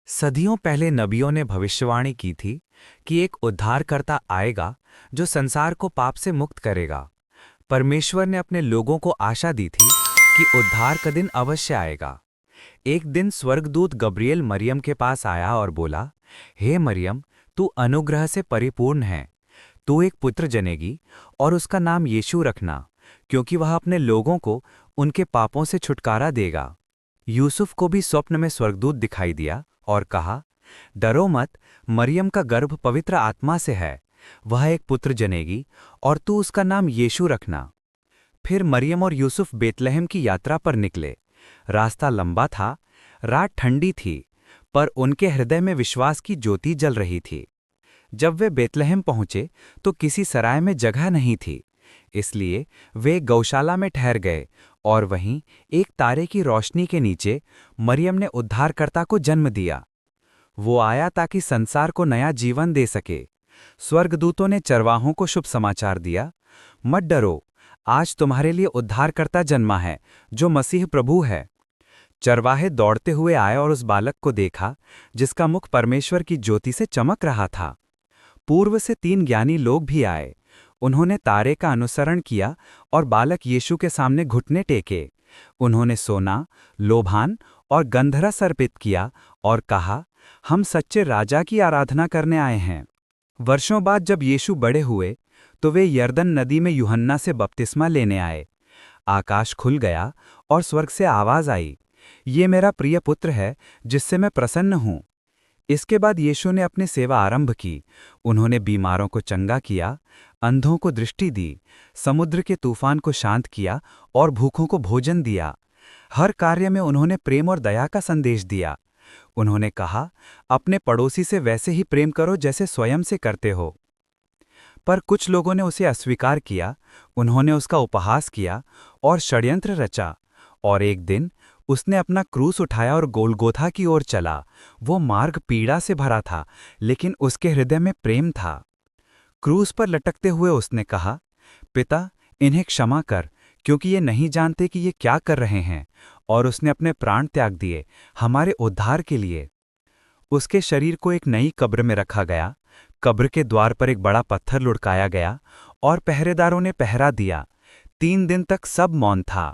सदियों पहले नबियों ने भविष्यवाणी की थी कि एक उद्धारकर्ता आएगा जो संसार को पाप से मुक्त करेगा। परमेश्वर ने अपने लोगों को आशा दी थी कि उद्धार का दिन अवश्य आएगा। एक दिन स्वर्गदूत गब्रिएल मरियम के पास आया और बोला, हे मरियम, तू अनुग्रह से परिपूर्ण है। तू एक पुत्र जनेगी और उसका नाम यीशु रखना, क्योंकि वह अपने लोगों को उनके पापों से छुटकारा देगा। यूसुफ को भी स्वप्न में स्वर्गदूत दिखाई दिया और कहा, डरो मत, मरियम का गर्भ पवित्र आत्मा से है। वह एक पुत्र जनेगी और तू उसका नाम यीशु रखना। फिर मरियम और यूसुफ बेतलहम की यात्रा पर निकले। रास्ता लंबा था, रात ठंडी थी, पर उनके हृदय में विश्वास की ज्योति जल रही थी। जब वे बेतलहम पहुंचे तो किसी सराय में जगह नहीं थी, इसलिए वे गौशाला में ठहर गए और वहीं एक तारे की रोशनी के नीचे मरियम ने उद्धारकर्ता को जन्म दिया। वो आया ताकि संसार को नया जीवन दे सके। स्वर्गदूतों ने चरवाहों को शुभ समाचार दिया, मत डरो, आज तुम्हारे लिए उद्धारकर्ता जन्मा है, जो मसीह प्रभु है। चरवाहे दौड़ते हुए आए और उस बालक को देखा, जिसका मुख परमेश्वर की ज्योति से चमक रहा था। पूर्व से 3 ज्ञानी लोग भी आए। उन्होंने तारे का अनुसरण किया और बालक यीशु के सामने घुटने टेके। उन्होंने सोना, लोभान और गंधरस अर्पित किया और कहा, हम सच्चे राजा की आराधना करने आए हैं। वर्षों बाद जब यीशु बड़े हुए तो वे यरदन नदी में यूहन्ना से बपतिस्मा लेने आए। आकाश खुल गया और स्वर्ग से आवाज आई, ये मेरा प्रिय पुत्र है, जिससे मैं प्रसन्न हूँ। इसके बाद यीशु ने अपनी सेवा आरंभ की। उन्होंने बीमारों को चंगा किया, अंधों को दृष्टि दी, समुद्र के तूफान को शांत किया और भूखों को भोजन दिया। हर कार्य में उन्होंने प्रेम और दया का संदेश दिया। उन्होंने कहा, अपने पड़ोसी से वैसे ही प्रेम करो जैसे स्वयं से करते हो। पर कुछ लोगों ने उसे अस्वीकार किया। उन्होंने उसका उपहास किया और षड्यंत्र रचा। और एक दिन उसने अपना क्रूस उठाया और गोलगोथा की ओर चला। वो मार्ग पीड़ा से भरा था, लेकिन उसके हृदय में प्रेम था। क्रूस पर लटकते हुए उसने कहा, पिता, इन्हें क्षमा कर, क्योंकि ये नहीं जानते कि ये क्या कर रहे हैं। और उसने अपने प्राण त्याग दिए हमारे उद्धार के लिए। उसके शरीर को एक नई कब्र में रखा गया। कब्र के द्वार पर एक बड़ा पत्थर लुढ़काया गया और पहरेदारों ने पहरा दिया। 3 दिन तक सब मौन था।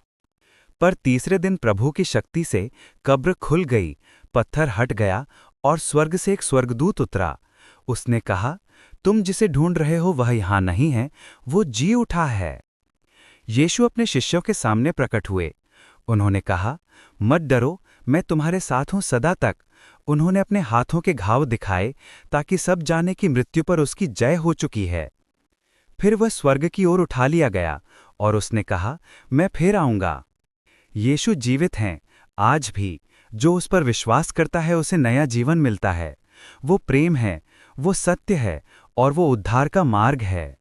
पर तीसरे दिन प्रभु की शक्ति से कब्र खुल गई, पत्थर हट गया और स्वर्ग से एक स्वर्गदूत उतरा। उसने कहा, तुम जिसे ढूंढ रहे हो वह यहाँ नहीं है, वो जी उठा है। यीशु अपने शिष्यों के सामने प्रकट हुए। उन्होंने कहा, मत डरो, मैं तुम्हारे साथ हूँ सदा तक। उन्होंने अपने हाथों के घाव दिखाए ताकि सब जाने कि मृत्यु पर उसकी जय हो चुकी है। फिर वह स्वर्ग की ओर उठा लिया गया और उसने कहा, मैं फिर आऊंगा। यीशु जीवित हैं, आज भी। जो उस पर विश्वास करता है उसे नया जीवन मिलता है। वो प्रेम है, वो सत्य है और वो उद्धार का मार्ग है।